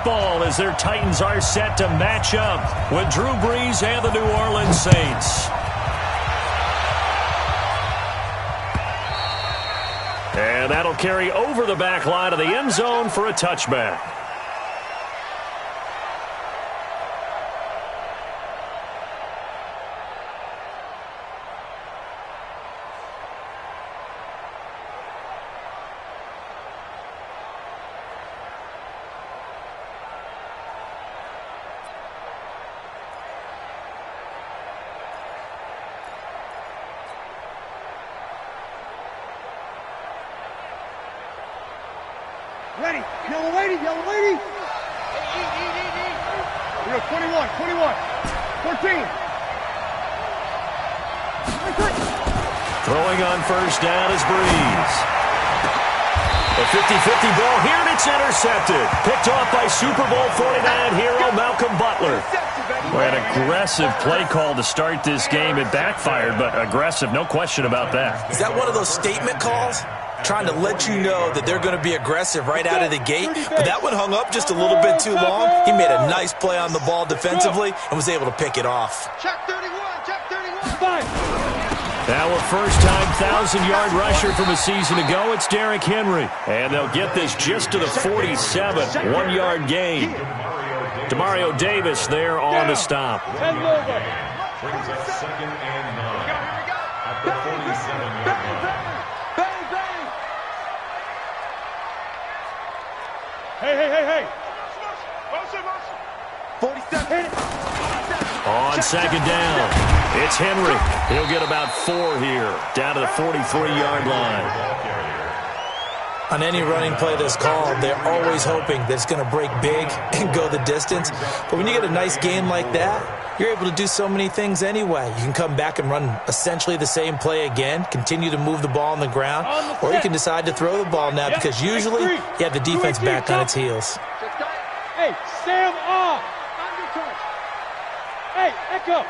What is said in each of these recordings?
football as their Titans are set to match up with Drew Brees and the New Orleans Saints. And that'll carry over the back line of the end zone for a touchback. Ready, yellow lady, yellow lady. We go 21, 14. Throwing on first down is Brees. A 50-50 ball here, and it's intercepted. Picked off by Super Bowl 49 hero Malcolm Butler. Well, an aggressive play call to start this game. It backfired, but aggressive, no question about that. Is that one of those statement calls? Trying to let you know that they're going to be aggressive right out of the gate. But that one hung up just a little bit too long. He made a nice play on the ball defensively and was able to pick it off. Check 31, check 31. Our first-time 1,000-yard rusher from a season ago, it's Derrick Henry. And they'll get this just to the 47, one-yard gain. Demario Davis there on the stop. Brings up 2nd and 9 at the 47-yard line. Hey. 47. On second down, it's Henry. He'll get about 4 here, down to the 43-yard line. On any running play that's called, they're always hoping that it's going to break big and go the distance. But when you get a nice gain like that, you're able to do so many things anyway. You can come back and run essentially the same play again, continue to move the ball on the ground, or you can decide to throw the ball now because usually you have the defense back on its heels. Hey, Sam off. Hey, Echo.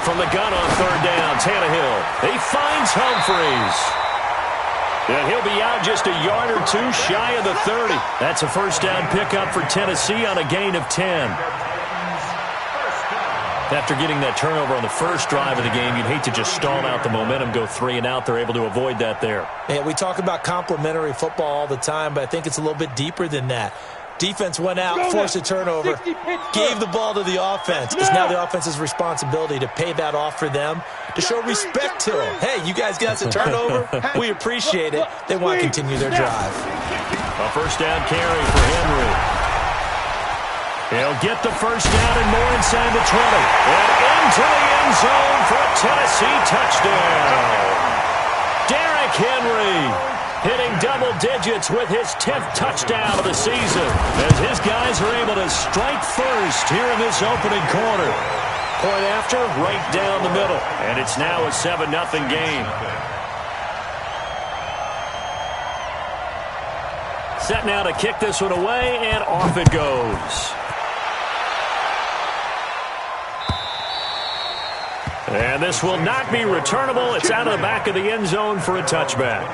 From the gun on third down, Tannehill. He finds Humphreys. And he'll be out just a yard or two shy of the 30. That's a first down pickup for Tennessee on a gain of 10. After getting that turnover on the first drive of the game, you'd hate to just stall out the momentum, go 3 and out. They're able to avoid that there. Yeah, we talk about complementary football all the time, but I think it's a little bit deeper than that. Defense went out, forced a turnover, gave the ball to the offense. It's now the offense's responsibility to pay that off for them, to show respect to them. Hey, you guys got us a turnover? We appreciate it. They want to continue their drive. A first down carry for Henry. He'll get the first down and more inside the 20. And into the end zone for a Tennessee touchdown. Derrick Henry hitting double digits with his 10th touchdown of the season as his guys are able to strike first here in this opening quarter. Point after, right down the middle. And it's now a 7-0 game. Set now to kick this one away, and off it goes. And this will not be returnable. It's out of the back of the end zone for a touchback.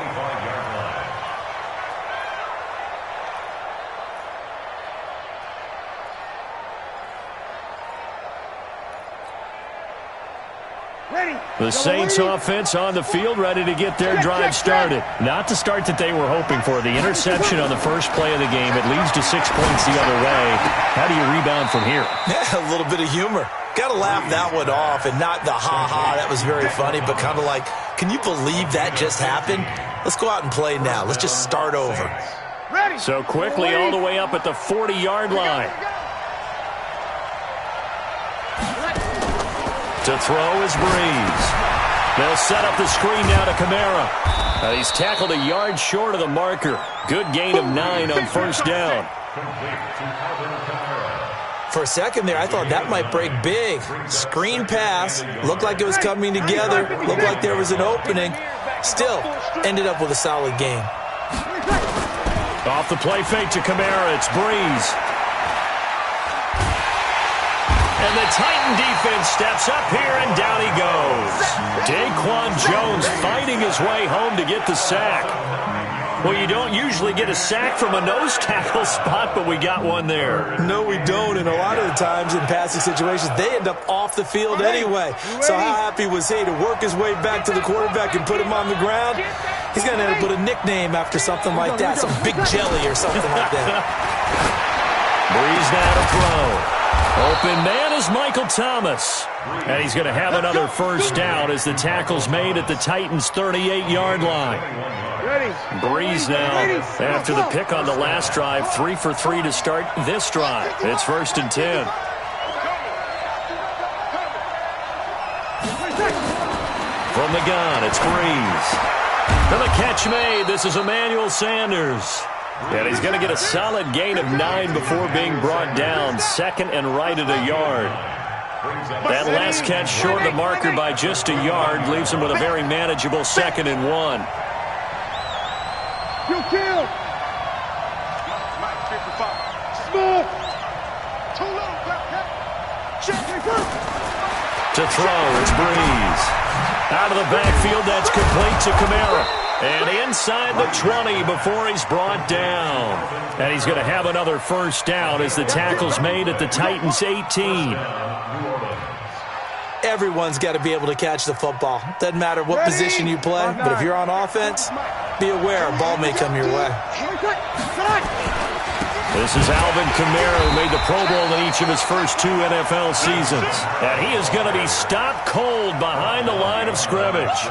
The Saints offense on the field, ready to get their drive started. Not the start that they were hoping for. The interception on the first play of the game. It leads to 6 points the other way. How do you rebound from here? Yeah, a little bit of humor. Got to laugh that one off, and not the ha-ha, that was very funny, but kind of like, can you believe that just happened? Let's go out and play now. Let's just start over. So quickly all the way up at the 40-yard line. To throw is Brees. They'll set up the screen now to Kamara. He's tackled a yard short of the marker. Good gain of 9 on first down. For a second there, I thought that might break big. Screen pass. Looked like it was coming together. Looked like there was an opening. Still, ended up with a solid gain. Off the play fake to Kamara, it's Brees. And the Titan defense steps up here, and down he goes. Daquan Jones fighting his way home to get the sack. Well, you don't usually get a sack from a nose tackle spot, but we got one there. No, we don't, and a lot of the times in passing situations, they end up off the field anyway. So how happy was he to work his way back to the quarterback and put him on the ground? He's going to end up with a nickname after something like that, some Big Jelly or something like that. Breeze now to throw. Open man is Michael Thomas. And he's going to have another first down as the tackle's made at the Titans' 38-yard line. Breeze now, after the pick on the last drive, 3 for 3 to start this drive. It's 1st and 10. From the gun, it's Breeze. And the catch made. This is Emmanuel Sanders. And he's going to get a solid gain of 9 before being brought down. 2nd and right at a yard. That last catch short of the marker by just a yard leaves him with a very manageable 2nd and 1. Kill. Smith. To throw, it's Breeze. Out of the backfield, that's complete to Kamara. And inside the 20 before he's brought down. And he's going to have another first down as the tackle's made at the Titans' 18. Everyone's got to be able to catch the football. Doesn't matter what position you play, but if you're on offense, be aware a ball may come your way. This is Alvin Kamara, who made the Pro Bowl in each of his first 2 NFL seasons. And he is going to be stopped cold behind the line of scrimmage.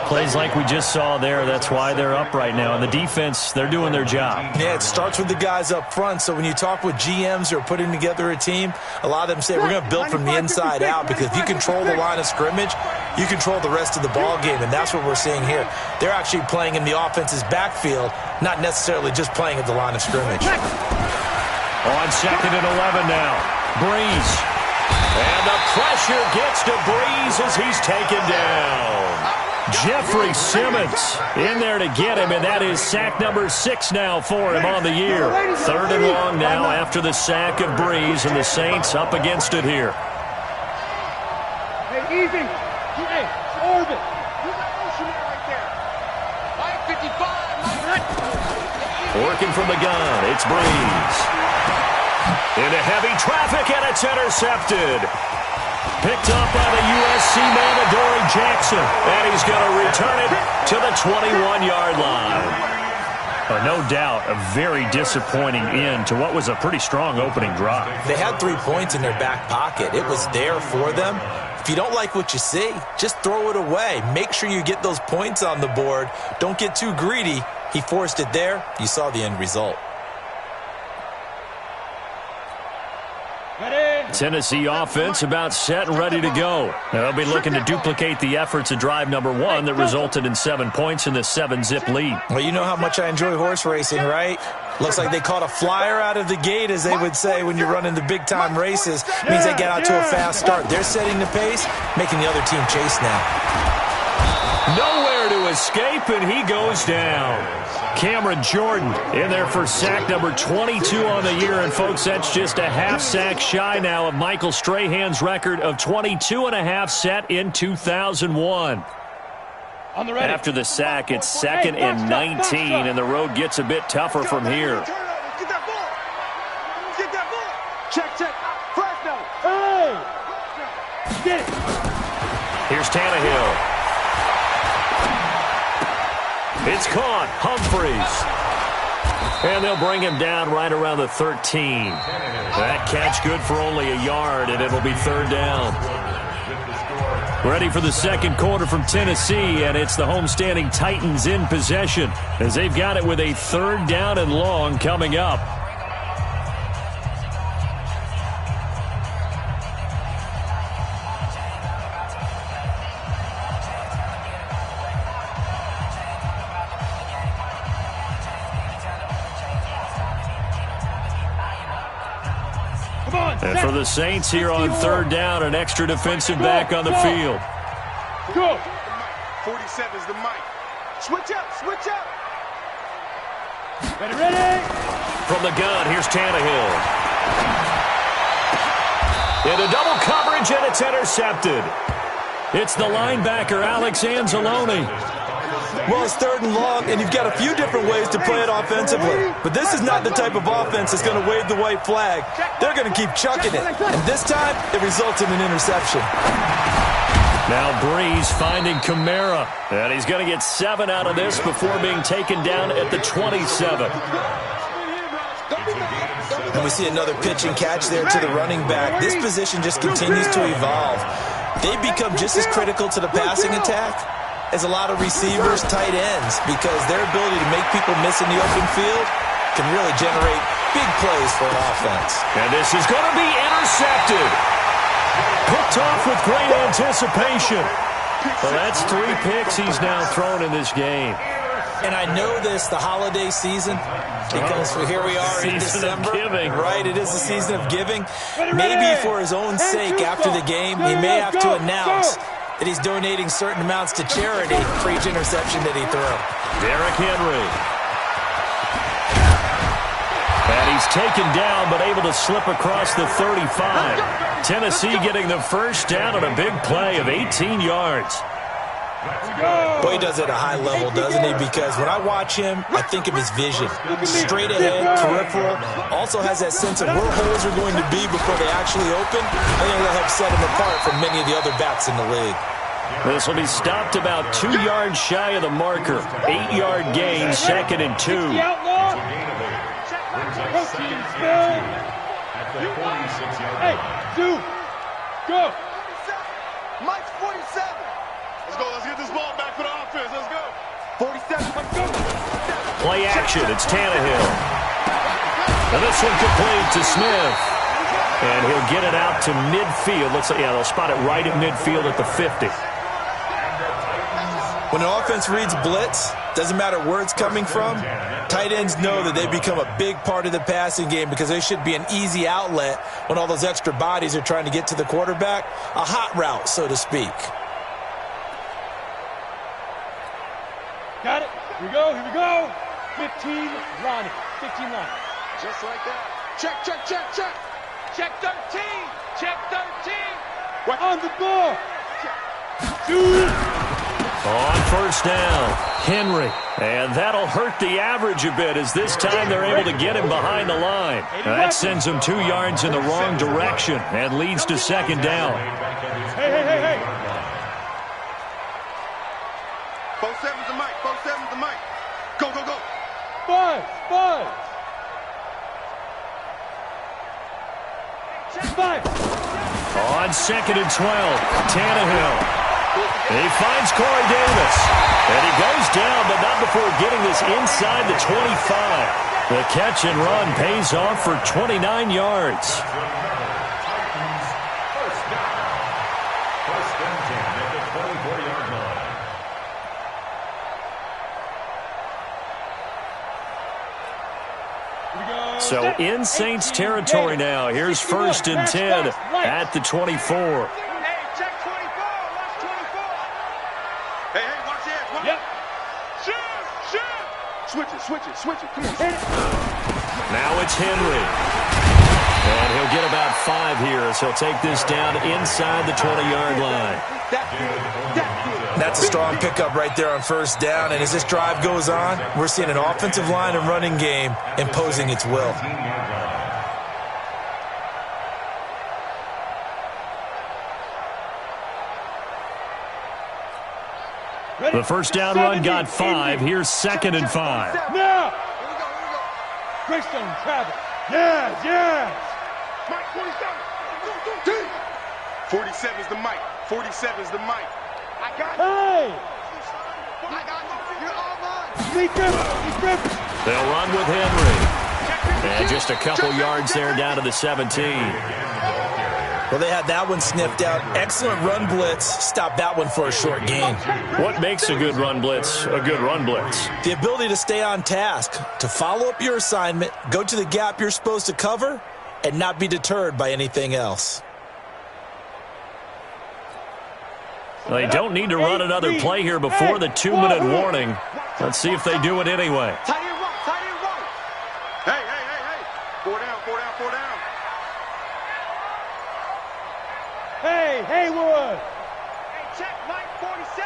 Plays like we just saw there, that's why they're up right now. And the defense, they're doing their job. Yeah, it starts with the guys up front. So when you talk with GMs who are putting together a team, a lot of them say we're going to build from the inside out, because if you control the line of scrimmage, you control the rest of the ball game, and that's what we're seeing here. They're actually playing in the offense's backfield, not necessarily just playing at the line of scrimmage. On 2nd and 11 now, Breeze. And the pressure gets to Breeze as he's taken down. Jeffrey Simmons in there to get him, and that is sack number 6 now for him on the year. 3rd and long now after the sack of Breeze, and the Saints up against it here. Hey, easy. Hey, orbit. Working from the gun, it's Breeze. Into heavy traffic, and it's intercepted. Picked up by the USC man, Adoree Jackson. And he's going to return it to the 21-yard line. No doubt, a very disappointing end to what was a pretty strong opening drive. They had 3 points in their back pocket. It was there for them. If you don't like what you see, just throw it away. Make sure you get those points on the board. Don't get too greedy. He forced it there. You saw the end result. Tennessee offense about set and ready to go. They'll be looking to duplicate the efforts of drive number 1 that resulted in 7 points in the 7-zip lead. Well, you know how much I enjoy horse racing, right? Looks like they caught a flyer out of the gate, as they would say when you're running the big-time races. Means they get out to a fast start. They're setting the pace, making the other team chase now. Nowhere to escape, and he goes down. Cameron Jordan in there for sack number 22 on the year. And, folks, that's just a half sack shy now of Michael Strahan's record of 22.5 set in 2001. After the sack, it's 2nd and 19, and the road gets a bit tougher from here. Get that ball. Check. Flash now. Hey. Get it. Here's Tannehill. It's caught. Humphreys. And they'll bring him down right around the 13. That catch good for only a yard, and it'll be 3rd down. Ready for the second quarter from Tennessee, and it's the homestanding Titans in possession as they've got it with a 3rd down and long coming up. And for the Saints here on 3rd down, an extra defensive back on the field. Go. 47's the mic. Switch up. Ready. From the gun, here's Tannehill. Into double coverage, and it's intercepted. It's the linebacker, Alex Anzalone. Well, it's 3rd and long, and you've got a few different ways to play it offensively. But this is not the type of offense that's going to wave the white flag. They're going to keep chucking it. And this time, it results in an interception. Now Breeze finding Kamara. And he's going to get 7 out of this before being taken down at the 27. And we see another pitch and catch there to the running back. This position just continues to evolve. They become just as critical to the passing attack as a lot of receivers, tight ends, because their ability to make people miss in the open field can really generate big plays for an offense. And this is going to be intercepted. Picked off with great anticipation. Well, that's 3 picks he's now thrown in this game. And I know this, the holiday season, because here we are in December. Giving. Right, it is the season of giving. Maybe for his own sake after the game, he may have to announce that he's donating certain amounts to charity for each interception that he threw. Derrick Henry. And he's taken down, but able to slip across the 35. Tennessee getting the first down on a big play of 18 yards. Boy, he does it at a high level, doesn't he? Because when I watch him, I think of his vision. Straight ahead, peripheral. Also has that sense of where holes are going to be before they actually open. I think that'll help set him apart from many of the other backs in the league. This will be stopped about 2 yards shy of the marker. 8-yard gain, 2nd and 2. Hey, Duke, go. Mike's 47. Let's go. Let's get this ball back for the offense. Let's go. 47. Let's go. Play action. It's Tannehill. And this one complete to Smith. And he'll get it out to midfield. Looks like, yeah, they'll spot it right at midfield at the 50. When an offense reads blitz, doesn't matter where it's coming from, tight ends know that they become a big part of the passing game because they should be an easy outlet when all those extra bodies are trying to get to the quarterback. A hot route, so to speak. Got it. Here we go. Here we go. 15 Ronnie. 15 line. Just like that. Check, check, check, check. Check 13. Check 13. We're on the ball. Dude. On first down, Henry. And that'll hurt the average a bit as this time they're able to get him behind the line. That sends him 2 yards in the wrong direction and leads to 2nd down. Hey, hey, hey, hey. 47's the mic. 47's the mic. Go, go, go. Buzz, buzz. 5. On 2nd and 12, Tannehill. He finds Corey Davis. And he goes down, but not before getting this inside the 25. The catch and run pays off for 29 yards. First and 10 at the 24-yard line. So in Saints territory now. Here's 1st and 10 at the 24. Switch it, switch it. Come on, hit it. Now it's Henry. And he'll get about 5 here as he'll take this down inside the 20-yard line. That's a strong pickup right there on first down. And as this drive goes on, we're seeing an offensive line and running game imposing its will. The first down run got 5. Here's 2nd and 5. Now. Greystone, Travis. Yes, yes. Mike, 47. 47 is the mic. 47 is the mic. I got it. Hey. I got you. You're all mine. Lee Griffin. They'll run with Henry. And just a couple yards there down to the 17. Well, they had that one sniffed out. Excellent run blitz. Stop that one for a short gain. What makes a good run blitz a good run blitz? The ability to stay on task, to follow up your assignment, go to the gap you're supposed to cover, and not be deterred by anything else. They don't need to run another play here before the 2-minute warning. Let's see if they do it anyway. Tight end run, tight end run. Hey, hey, hey, hey. 4 down, 4 down, 4 down. Hey, Haywood. Hey, check Mike 47.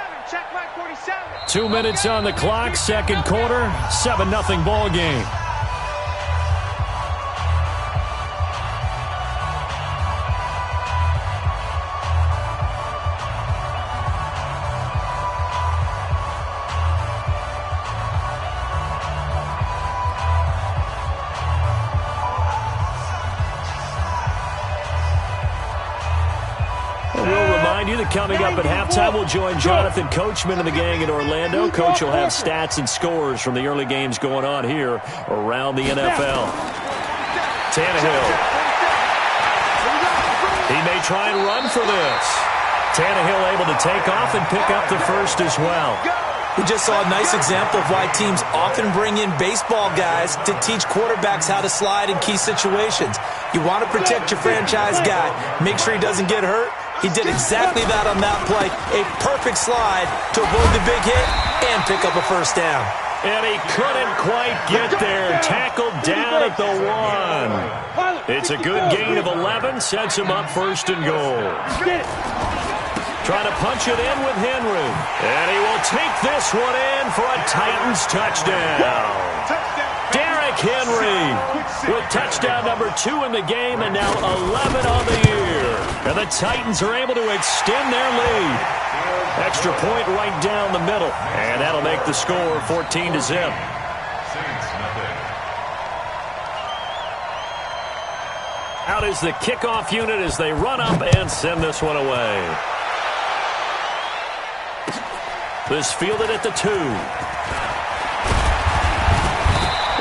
2 minutes on the clock, second quarter, 7-0 ball game. Coming up at halftime, we'll join Jonathan Coachman and the gang in Orlando. Coach will have stats and scores from the early games going on here around the NFL. Tannehill. He may try and run for this. Tannehill able to take off and pick up the first as well. We just saw a nice example of why teams often bring in baseball guys to teach quarterbacks how to slide in key situations. You want to protect your franchise guy. Make sure he doesn't get hurt. He did exactly that on that play. A perfect slide to avoid the big hit and pick up a first down. And he couldn't quite get there. Tackled down at the 1. It's a good gain of 11. Sets him up first and goal. Trying to punch it in with Henry. And he will take this one in for a Titans touchdown. Derrick Henry with touchdown number 2 in the game and now 11 on the year. And the Titans are able to extend their lead. Extra point right down the middle. And that'll make the score 14-0. Out is the kickoff unit as they run up and send this one away. This fielded at the 2.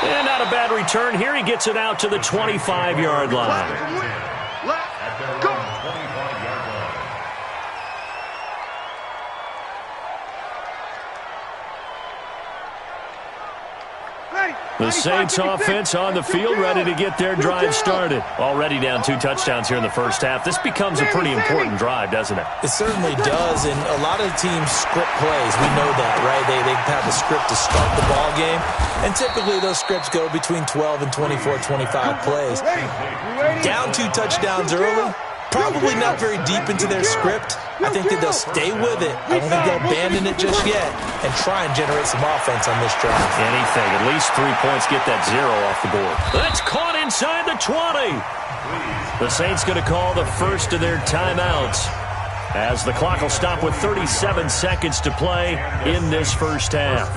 And not a bad return here. He gets it out to the 25-yard line. The Saints offense on the field, ready to get their drive started. Already down 2 touchdowns here in the first half. This becomes a pretty important drive, doesn't it? It certainly does, and a lot of teams script plays. We know that, right? They have a script to start the ball game, and typically those scripts go between 12 and 24, 25 plays. Down 2 touchdowns early, probably not very deep into their script. I think that they'll stay with it. I don't think they'll abandon it just yet and try and generate some offense on this drive. Anything. At least 3 points, get that 0 off the board. That's caught inside the 20. The Saints going to call the first of their timeouts as the clock will stop with 37 seconds to play in this first half.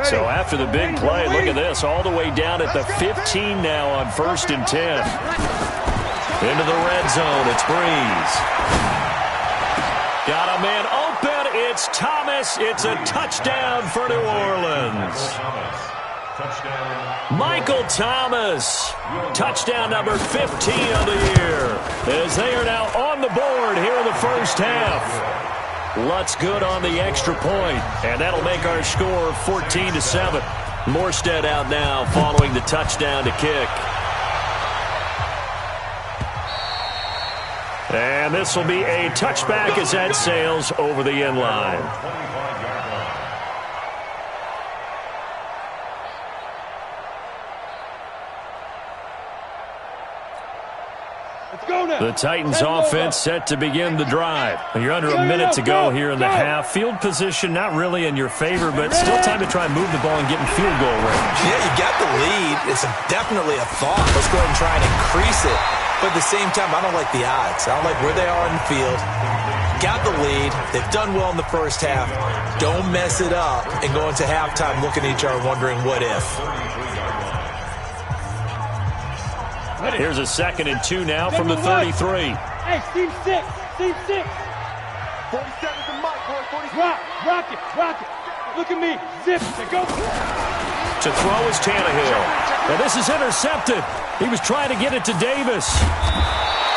So after the big play, look at this, all the way down at the 15 now on 1st and 10. Into the red zone, it's Breeze. Got a man open, it's Thomas. It's a touchdown for New Orleans. Michael Thomas, touchdown number 15 of the year, as they are now on the board here in the first half. Lutz good on the extra point, and that'll make our score 14-7. Morstead out now following the touchdown to kick. And this will be a touchback as that sails over the end line. The Titans offense set to begin the drive. You're under a minute to go here in the half. Field position not really in your favor, but still time to try and move the ball and get in field goal range. Yeah, you got the lead. It's definitely a thought. Let's go ahead and try and increase it. But at the same time, I don't like the odds. I don't like where they are in the field. Got the lead. They've done well in the first half. Don't mess it up and go into halftime looking at each other wondering what if. Here's a 2nd and 2 now from the 33. Hey, team 6. Team 6. 47's the mic, boy. 47. Rock it. Look at me. Zip. Go. To throw is Tannehill. And this is intercepted. He was trying to get it to Davis.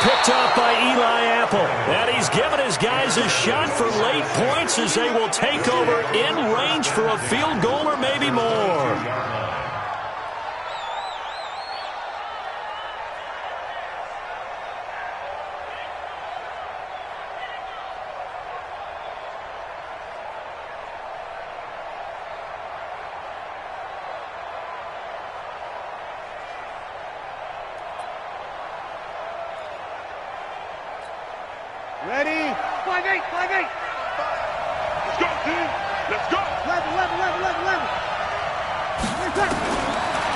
Picked up by Eli Apple. And he's given his guys a shot for late points as they will take over in range for a field goal or maybe more. Ready? 5-8, 5-8. Let's go, team. Let's go. Level.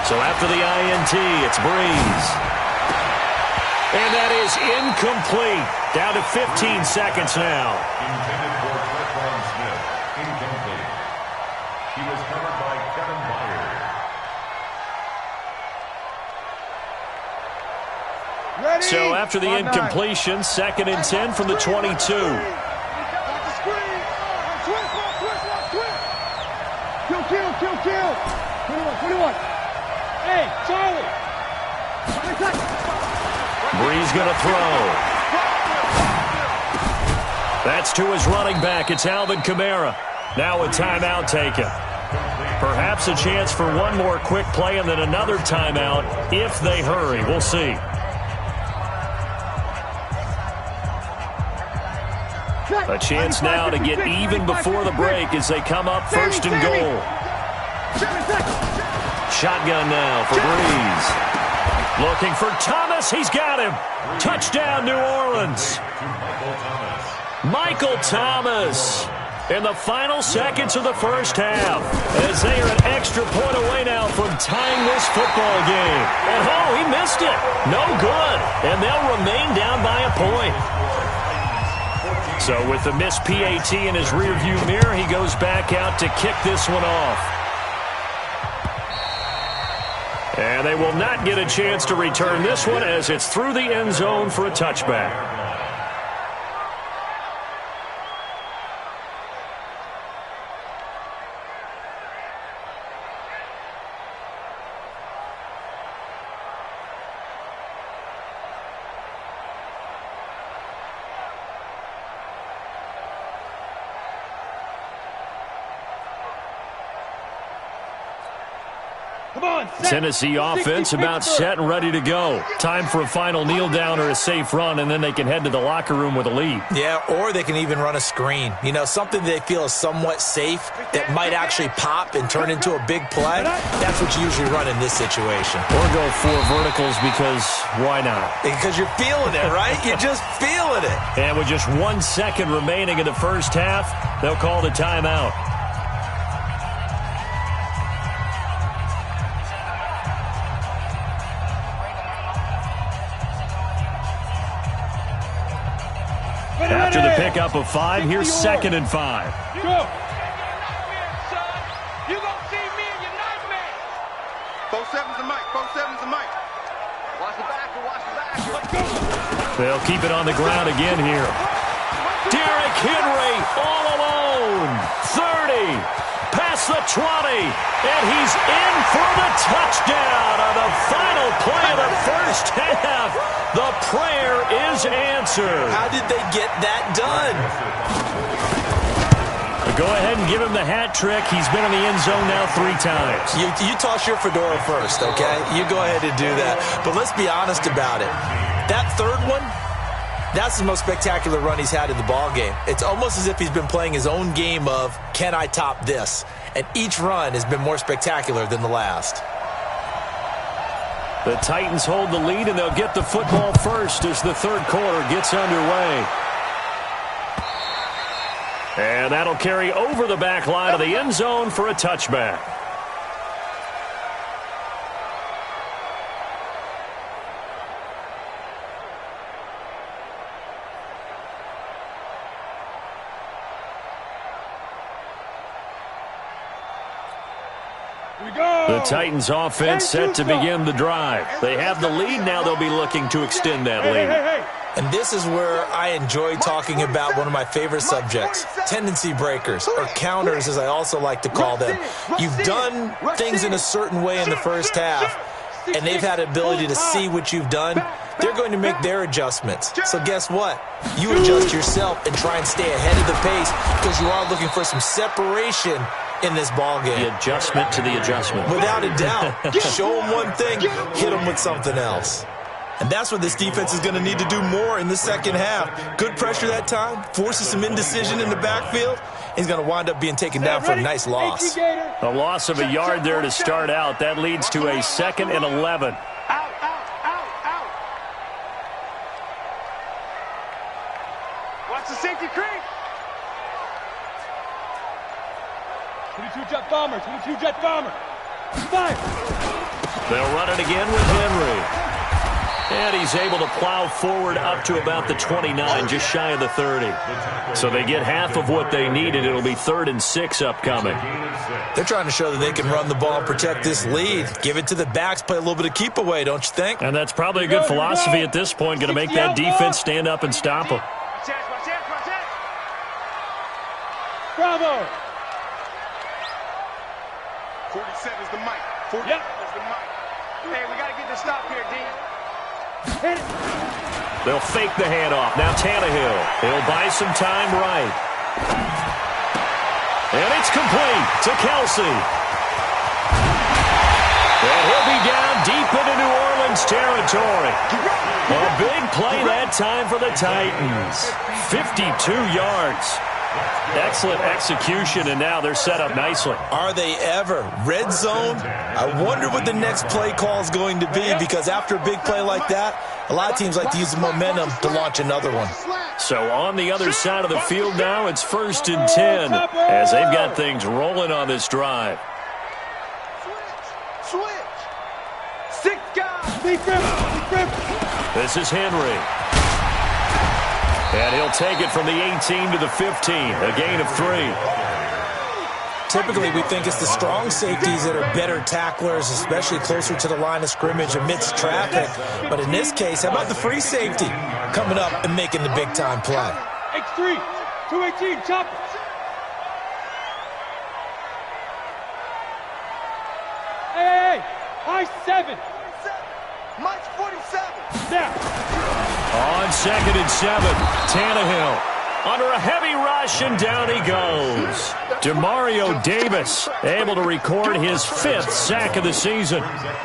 So after the INT, it's Breeze. And that is incomplete. Down to 15 seconds now. Intended for Tre'Quan Smith. Incomplete. He was covered by Kevin Byard. Ready? So after the 5-9. incompletion, 2nd and 10 from the 22. Got the screen. Twist. Kill. 21. Hey, Charlie. Breeze going to throw. That's to his running back. It's Alvin Kamara. Now a timeout taken. Perhaps a chance for one more quick play and then another timeout if they hurry. We'll see. A chance now to get even before the break as they come up 1st and goal. Shotgun now for Breeze. Looking for Thomas. He's got him. Touchdown, New Orleans. Michael Thomas in the final seconds of the first half as they are an extra point away now from tying this football game. And he missed it. No good. And they'll remain down by a point. So with the missed PAT in his rearview mirror, he goes back out to kick this one off. And they will not get a chance to return this one as it's through the end zone for a touchback. Tennessee offense about set and ready to go. Time for a final kneel down or a safe run, and then they can head to the locker room with a lead. Yeah, or they can even run a screen. You know, something they feel is somewhat safe that might actually pop and turn into a big play. That's what you usually run in this situation. Or go 4 verticals because why not? Because you're feeling it, right? You're just feeling it. And with just 1 second remaining in the first half, they'll call the timeout. After the pickup of 5, here's 2nd and 5. Go. You're gonna see me in your nightmares. 4-7's the mic. 4-7's the mic. Watch the back. Let's go. They'll keep it on the ground again here. Derrick Henry all alone. 30. Past the 20. And he's in for the touchdown on the final play of the first half. The prayer is answered. How did they get that done? Go ahead and give him the hat trick. He's been in the end zone now 3 times. You toss your fedora first, okay? You go ahead and do that. But let's be honest about it. That third one, that's the most spectacular run he's had in the ballgame. It's almost as if he's been playing his own game of, can I top this? And each run has been more spectacular than the last. The Titans hold the lead, and they'll get the football first as the third quarter gets underway. And that'll carry over the back line of the end zone for a touchback. The Titans offense set to begin the drive. They have the lead. Now they'll be looking to extend that lead. And this is where I enjoy talking about one of my favorite subjects, tendency breakers, or counters as I also like to call them. You've done things in a certain way in the first half, and they've had the ability to see what you've done. They're going to make their adjustments. So guess what? You adjust yourself and try and stay ahead of the pace because you are looking for some separation in this ball game. The adjustment to the adjustment. Without a doubt. Show them one thing, hit them with something else. And that's what this defense is going to need to do more in the second half. Good pressure that time, forces some indecision in the backfield. He's going to wind up being taken down for a nice loss. A loss of a yard there to start out. That leads to a 2nd and 11. 22 jet bombers. 22 jet bombers. Fire. They'll run it again with Henry. And he's able to plow forward up to about the 29, just shy of the 30. So they get half of what they needed. It'll be 3rd and 6 upcoming. They're trying to show that they can run the ball and protect this lead. Give it to the backs, play a little bit of keep away, don't you think? And that's probably a good philosophy at this point. Going to make that defense stand up and stop them. Bravo. 47 is the mic. 47 is the mic. Hey, we got to get this stop here, D. Hit it. They'll fake the handoff. Now Tannehill. He'll buy some time right. And it's complete to Kelsey. And he'll be down deep into New Orleans territory. A big play that time for the Titans. 52 yards. Excellent execution, and now they're set up nicely. Are they ever? Red zone? I wonder what the next play call is going to be, because after a big play like that, a lot of teams like to use the momentum to launch another one. So on the other side of the field now, it's 1st and 10 as they've got things rolling on this drive. Switch. 6 guys. Deep grip. This is Henry. And he'll take it from the 18 to the 15, a gain of 3. Typically, we think it's the strong safeties that are better tacklers, especially closer to the line of scrimmage amidst traffic. But in this case, how about the free safety coming up and making the big-time play? X3. 218. Chop. Hey. High 7. Mike's 47. Now. On 2nd and 7, Tannehill under a heavy rush, and down he goes. Demario Davis able to record his 5th sack of the season.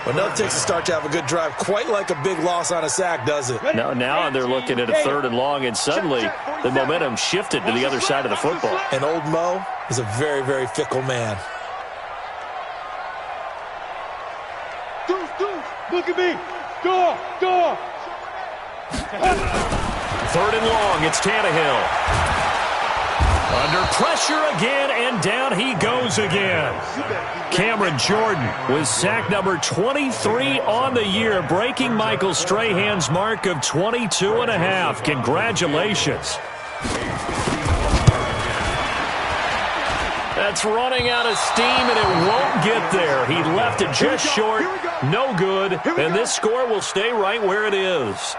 Well, nothing takes a start to have a good drive quite like a big loss on a sack, does it? Now they're looking at a 3rd and long, and suddenly the momentum shifted to the other side of the football. And old Mo is a very, very fickle man. Deuce. Look at me. Door. 3rd and long, it's Tannehill. Under pressure again, and down he goes again. Cameron Jordan with sack number 23 on the year, breaking Michael Strahan's mark of 22.5. Congratulations. That's running out of steam, and it won't get there. He left it just short, no good, and this score will stay right where it is.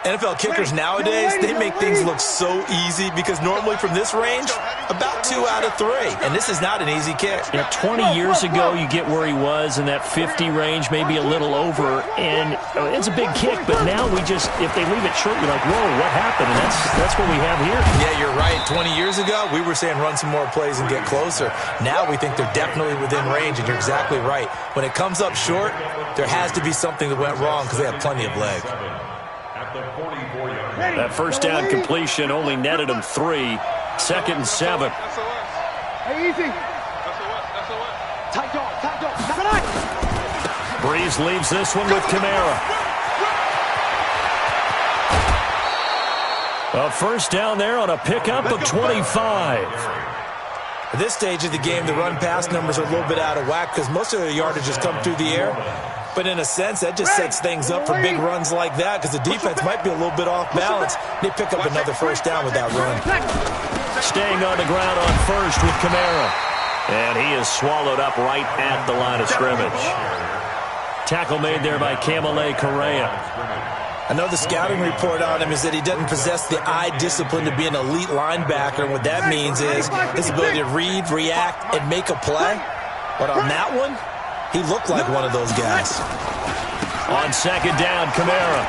NFL kickers nowadays, they make things look so easy because normally from this range, about 2 out of 3. And this is not an easy kick. Yeah, 20 years ago, you get where he was in that 50 range, maybe a little over, and it's a big kick. But now if they leave it short, you're like, whoa, what happened? And that's what we have here. Yeah, you're right. 20 years ago, we were saying run some more plays and get closer. Now we think they're definitely within range, and you're exactly right. When it comes up short, there has to be something that went wrong because they have plenty of leg. That first down completion only netted him 3. 2nd and 7. Hey, easy. Tight dog. Breeze leaves this one with Kamara. A first down there on a pickup of 25. At this stage of the game, the run-pass numbers are a little bit out of whack because most of the yardage has come through the air. But in a sense, that just sets things up for big runs like that because the defense might be a little bit off balance. They pick up another first down with that run. Staying on the ground on first with Kamara. And he is swallowed up right at the line of scrimmage. Tackle made there by Kamale Correa. I know the scouting report on him is that he doesn't possess the eye discipline to be an elite linebacker. And what that means is his ability to read, react, and make a play. But on that one, he looked like one of those guys. On 2nd down, Kamara.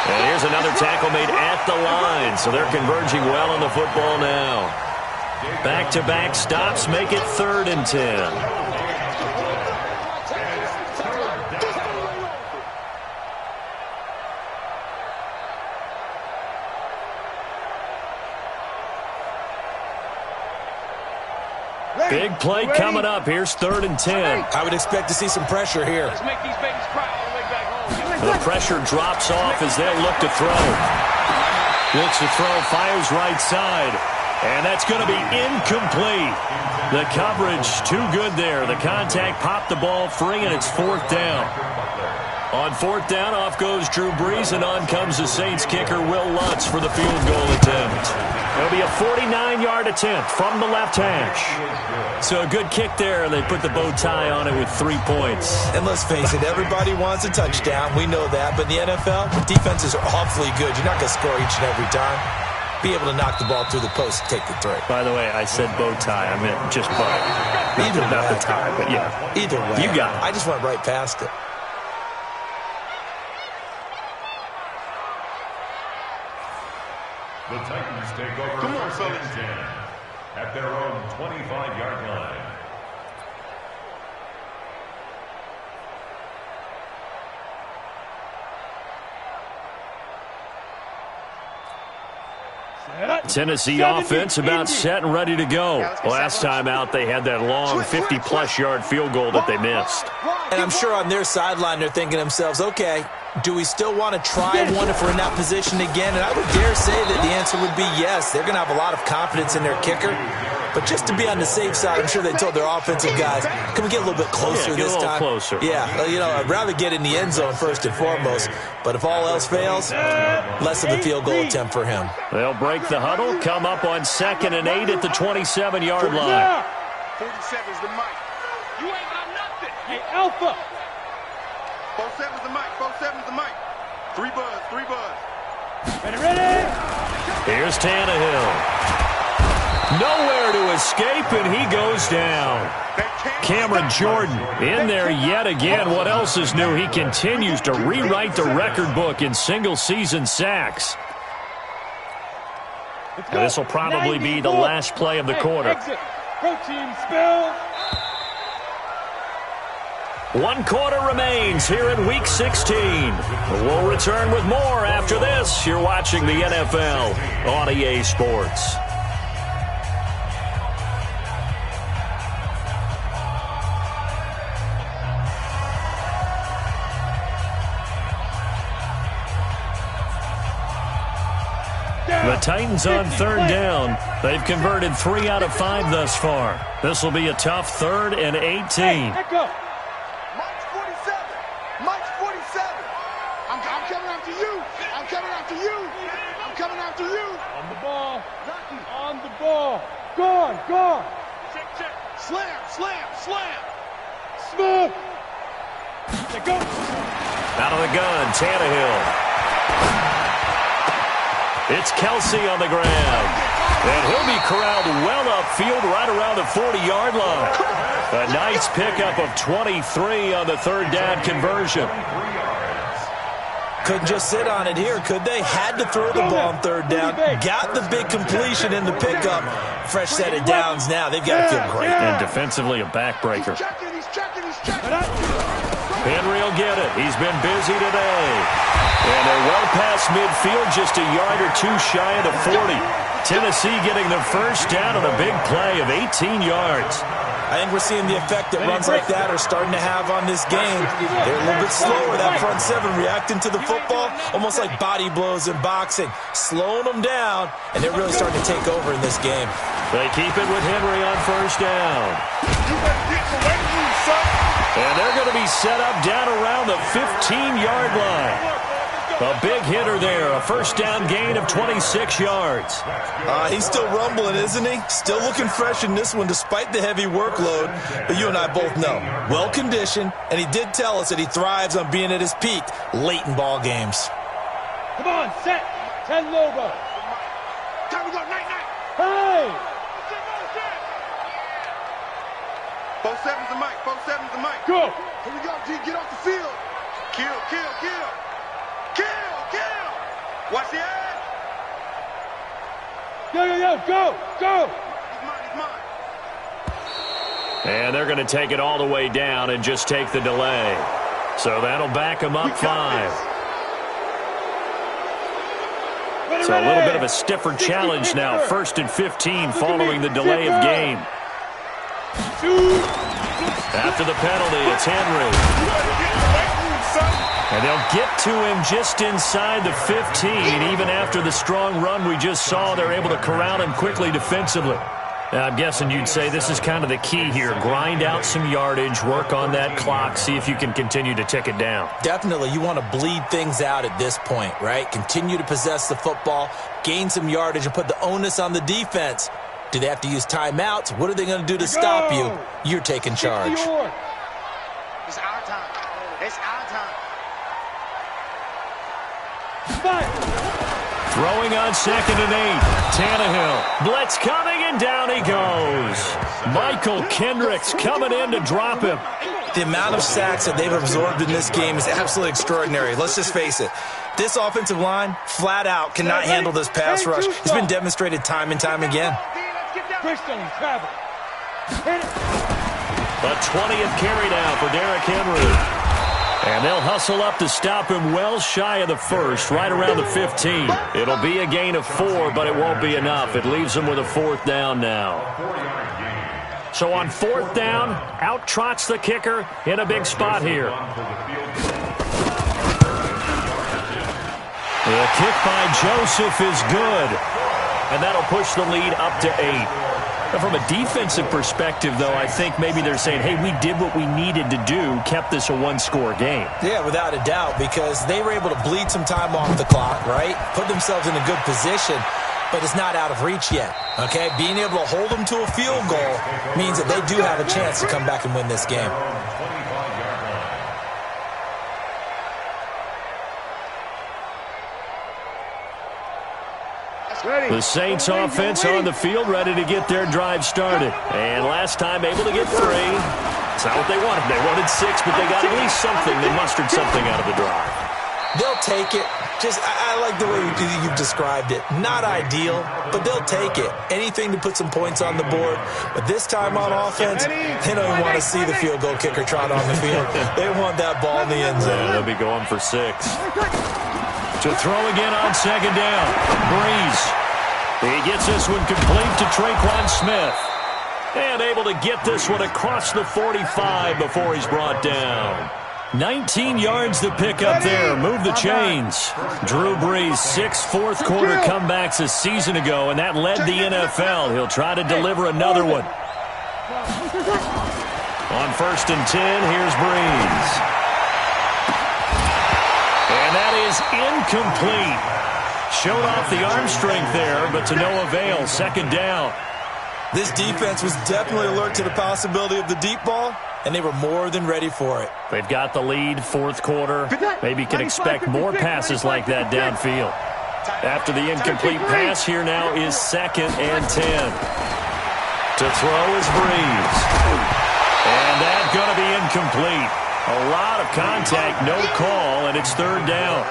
And here's another tackle made at the line. So they're converging well on the football now. Back-to-back stops make it 3rd and 10. Big play coming up. Here's 3rd and 10. I would expect to see some pressure here. Let's make these babies cry all the way back home. The pressure drops off as they'll look to throw. Looks to throw, fires right side. And that's going to be incomplete. The coverage too good there. The contact popped the ball free, and it's 4th down. On 4th down, off goes Drew Brees, and on comes the Saints kicker, Will Lutz, for the field goal attempt. It'll be a 49-yard attempt from the left hash. So a good kick there, and they put the bow tie on it with 3 points. And let's face it, everybody wants a touchdown. We know that. But in the NFL, the defenses are awfully good. You're not going to score each and every time. Be able to knock the ball through the post and take the throw. By the way, I said bow tie. I meant just bow. Either not way. the tie, but yeah. Either way. You got it. I just went right past it. The Titans take over first and 10 at their own 25-yard line. Tennessee offense about set and ready to go. Last time out, they had that long 50-plus yard field goal that they missed. And I'm sure on their sideline they're thinking to themselves, okay, do we still want to try one if we're in that position again? And I would dare say that the answer would be yes. They're going to have a lot of confidence in their kicker. But just to be on the safe side, I'm sure they told their offensive guys, can we get a little bit closer this time? Closer. Yeah, you know, I'd rather get in the end zone first and foremost. But if all else fails, less of a field goal attempt for him. They'll break the huddle, come up on 2nd and 8 at the 27-yard line. 47's the mic. You ain't got nothing. Hey, Alpha. 47's the mic. 47's the mic. 3 buzz. 3 buzz. Ready? Here's Tannehill. Nowhere to escape, and he goes down. Cameron Jordan in there yet again. What else is new? He continues to rewrite the record book in single-season sacks. And this will probably be the last play of the quarter. Exit. Protein spill. 1 quarter remains here in Week 16. We'll return with more after this. You're watching the NFL on EA Sports. The Titans on 3rd down. They've converted 3 out of 5 thus far. This will be a tough 3rd and 18. Mike's 47. Mike's 47. I'm coming after you. I'm coming after you. I'm coming after you. On the ball. On the ball. Gone. Gone. Check, check. Slam, slam, slam. Smooth. They go. Out of the gun, Tannehill. It's Kelsey on the ground. And he'll be corralled well upfield right around the 40-yard line. A nice pickup of 23 on the 3rd down conversion. Couldn't just sit on it here, could they? Had to throw the ball on 3rd down. Got the big completion in the pickup. Fresh set of downs now. They've got to feel great. And defensively, a backbreaker. He's checking. Henry will get it. He's been busy today. And they're well past midfield, just a yard or 2 shy of the 40. Tennessee getting the first down on a big play of 18 yards. I think we're seeing the effect that runs like that are starting to have on this game. They're a little bit slower, that front 7, reacting to the football, almost like body blows in boxing, slowing them down, and they're really starting to take over in this game. They keep it with Henry on 1st down. And they're going to be set up down around the 15-yard line. A big hitter there, a 1st down gain of 26 yards. He's still rumbling, isn't he? Still looking fresh in this one despite the heavy workload. But you and I both know, well-conditioned, and he did tell us that he thrives on being at his peak late in ball games. Come on, set. 10 Lobo. Time to go, night. Hey! 47's the mic. 47's the mic. Go. Here we go, G. Get off the field. Kill. Watch the edge. Go. He's mine. And they're going to take it all the way down and just take the delay. So that'll back them up 5. So a little bit of a stiffer challenge now. 1st and 15 following the delay of game. After the penalty, it's Henry. And they'll get to him just inside the 15. Even after the strong run we just saw, they're able to corral him quickly defensively. Now, I'm guessing you'd say this is kind of the key here. Grind out some yardage, work on that clock, see if you can continue to tick it down. Definitely. You want to bleed things out at this point, right? Continue to possess the football, gain some yardage, and put the onus on the defense. Do they have to use timeouts? What are they going to do to stop you? You're taking charge. It's our time. It's our time. Throwing on 2nd and 8. Tannehill. Blitz coming, and down he goes. Michael Kendricks coming in to drop him. The amount of sacks that they've absorbed in this game is absolutely extraordinary. Let's just face it. This offensive line, flat out, cannot handle this pass rush. It's been demonstrated time and time again. A 20th carry now for Derrick Henry. And they'll hustle up to stop him well shy of the first, right around the 15. It'll be a gain of 4, but it won't be enough. It leaves them with a 4th down now. So on 4th down, out trots the kicker in a big spot here. The kick by Joseph is good. And that'll push the lead up to 8. From a defensive perspective, though, I think maybe they're saying, hey, we did what we needed to do, kept this a one-score game. Yeah, without a doubt, because they were able to bleed some time off the clock, right? Put themselves in a good position, but it's not out of reach yet, okay? Being able to hold them to a field goal means that they do have a chance to come back and win this game. The Saints offense on the field, ready to get their drive started. And last time able to get 3. It's not what they wanted. They wanted 6, but they got at least something. They mustered something out of the drive. They'll take it. I like the way you've described it. Not ideal, but they'll take it. Anything to put some points on the board. But this time on offense, they don't even want to see the field goal kicker trot on the field. They want that ball in the end zone. Yeah, they'll be going for 6. To throw again on 2nd down. Breeze. He gets this one complete to Traquan Smith. And able to get this one across the 45 before he's brought down. 19 yards to pick up there. Move the chains. Drew Brees, 6 fourth-quarter comebacks a season ago, and that led the NFL. He'll try to deliver another one. On 1st and 10, here's Brees. And that is incomplete. Showed off the arm strength there, but to no avail. 2nd down. This defense was definitely alert to the possibility of the deep ball, and they were more than ready for it. They've got the lead, 4th quarter. Maybe can expect more passes like that downfield. After the incomplete pass, here now is 2nd and 10. To throw is Brees. And that's going to be incomplete. A lot of contact, no call, and it's 3rd down.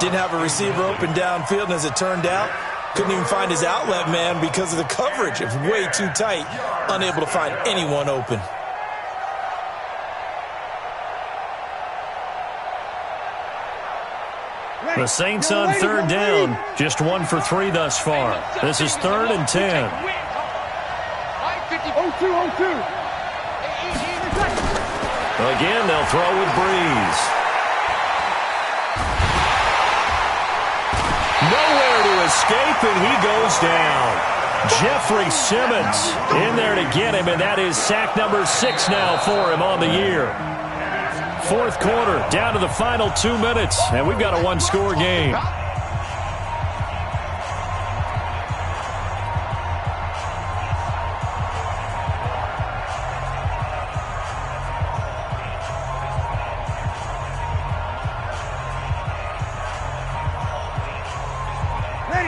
Didn't have a receiver open downfield, and as it turned out, couldn't even find his outlet man because of the coverage. It was way too tight, unable to find anyone open. The Saints on 3rd down, just 1 for 3 thus far. This is 3rd and 10. Again, they'll throw with Brees. Nowhere to escape, and he goes down. Jeffrey Simmons in there to get him, and that is sack number 6 now for him on the year. 4th quarter, down to the final 2 minutes, and we've got a one-score game.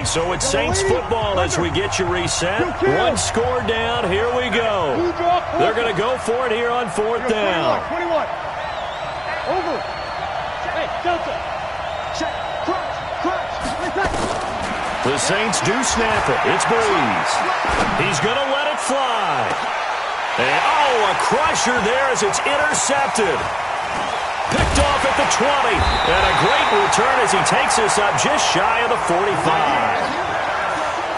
So it's Saints football as we get you reset. 1 score down. Here we go. They're going to go for it here on 4th down. 21. Over. Hey, Delta. Check. Crunch. The Saints do snap it. It's Brees. He's going to let it fly. And, a crusher there as it's intercepted. Picked off at the 20. And a great return as he takes us up just shy of the 45.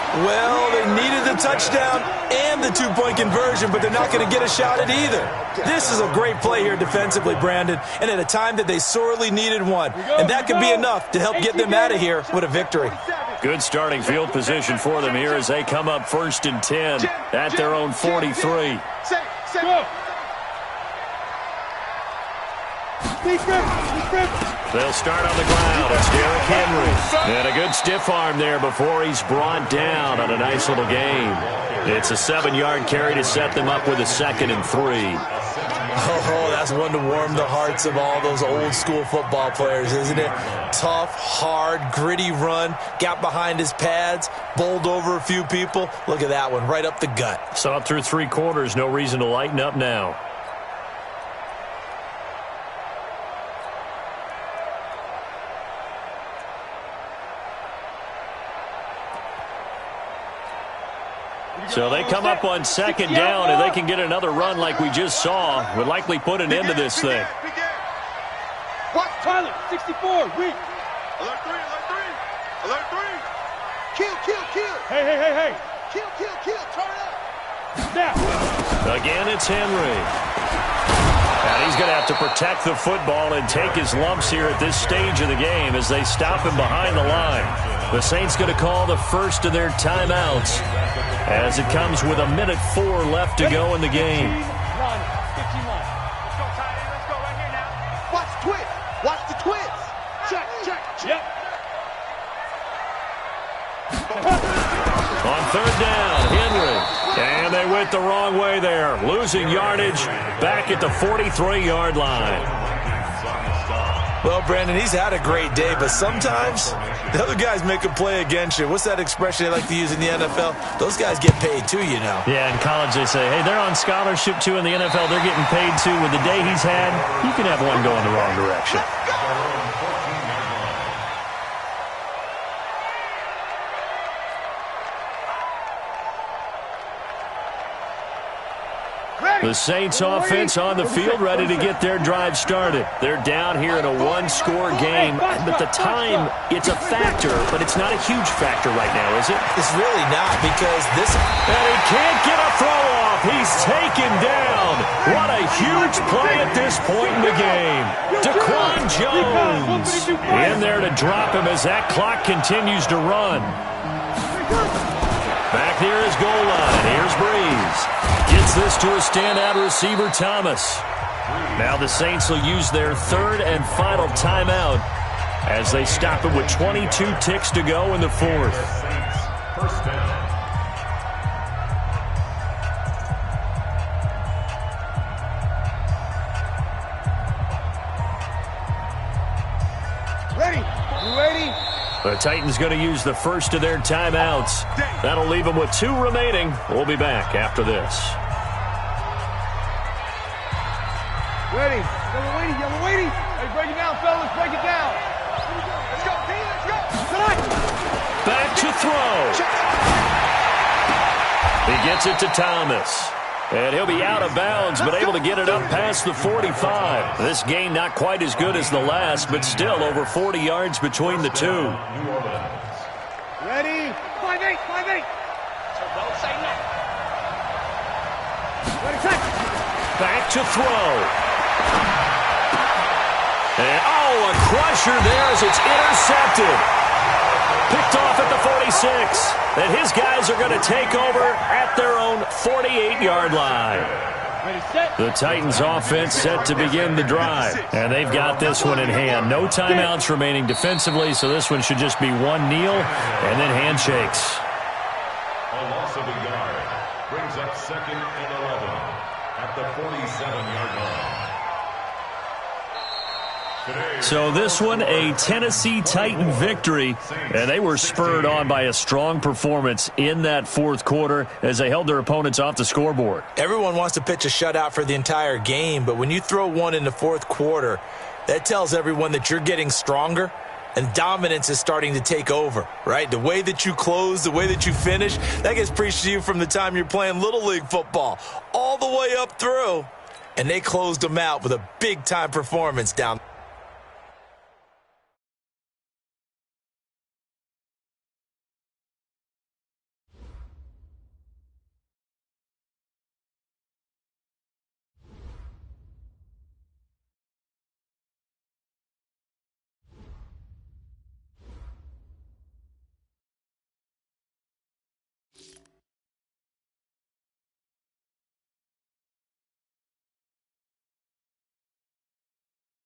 Well, they needed the touchdown and the two-point conversion, but they're not going to get a shot at either. This is a great play here defensively, Brandon, and at a time that they sorely needed one. And that could be enough to help get them out of here with a victory. Good starting field position for them here as they come up 1st and 10 at their own 43. Go. They'll start on the ground. It's Derrick Henry. And a good stiff arm there before he's brought down on a nice little gain. It's a 7-yard carry to set them up with a 2nd and 3. Oh, that's one to warm the hearts of all those old-school football players, isn't it? Tough, hard, gritty run, got behind his pads, bowled over a few people. Look at that one, right up the gut. So up through 3 quarters, no reason to lighten up now. So they come up on 2nd down, and they can get another run like we just saw. Would likely put an end to this thing. Watch Tyler, 64, weak. Alert 3, alert 3. Alert 3. Kill, kill, kill. Hey. Kill, kill, kill. Turn up. Snap. Again, it's Henry. And he's going to have to protect the football and take his lumps here at this stage of the game as they stop him behind the line. The Saints going to call the first of their timeouts as it comes with 1:04 left to go in the game. 15 line. Let's go right here now. Watch the twist. Watch the twist. Check. Yep. On 3rd down, Henry. And they went the wrong way there. Losing yardage back at the 43-yard line. Well, Brandon, he's had a great day, but sometimes the other guys make a play against you. What's that expression they like to use in the NFL? Those guys get paid too, you know. Yeah, in college they say, hey, they're on scholarship too. In the NFL, they're getting paid too. With the day he's had, you can have one going the wrong direction. The Saints offense on the field ready to get their drive started. They're down here in a 1-score game, but the time, it's a factor, but it's not a huge factor right now, is it? It's really not because this... And he can't get a throw off. He's taken down. What a huge play at this point in the game. Daquan Jones in there to drop him as that clock continues to run. Back near his goal line. Here's Breeze. Gets this to a standout receiver, Thomas. Now the Saints will use their 3rd and final timeout as they stop it with 22 ticks to go in the 4th. First down. Ready. You ready? The Titans going to use the first of their timeouts. That'll leave them with 2 remaining. We'll be back after this. Ready. Yellow waiting. Hey, break it down, fellas. Break it down. Let's go, D. Let's go. Back to throw. He gets it to Thomas. And he'll be out of bounds, but able to get it up past the 45. This gain not quite as good as the last, but still over 40 yards between the two. Ready. 5-8. Don't say no. Ready, set. Back to throw. And, a crusher there as it's intercepted. Picked off at the 46. And his guys are going to take over at their own 48-yard line. Ready, set. The Titans offense set to begin the drive. And they've got this one in hand. No timeouts remaining defensively, so this one should just be one kneel and then handshakes. A loss of a yard brings up 2nd and 11 at the 47-yard line. So this one, a Tennessee Titan victory, and they were spurred on by a strong performance in that 4th quarter as they held their opponents off the scoreboard. Everyone wants to pitch a shutout for the entire game, but when you throw one in the 4th quarter, that tells everyone that you're getting stronger and dominance is starting to take over, right? The way that you close, the way that you finish, that gets preached to you from the time you're playing Little League football all the way up through, and they closed them out with a big-time performance down.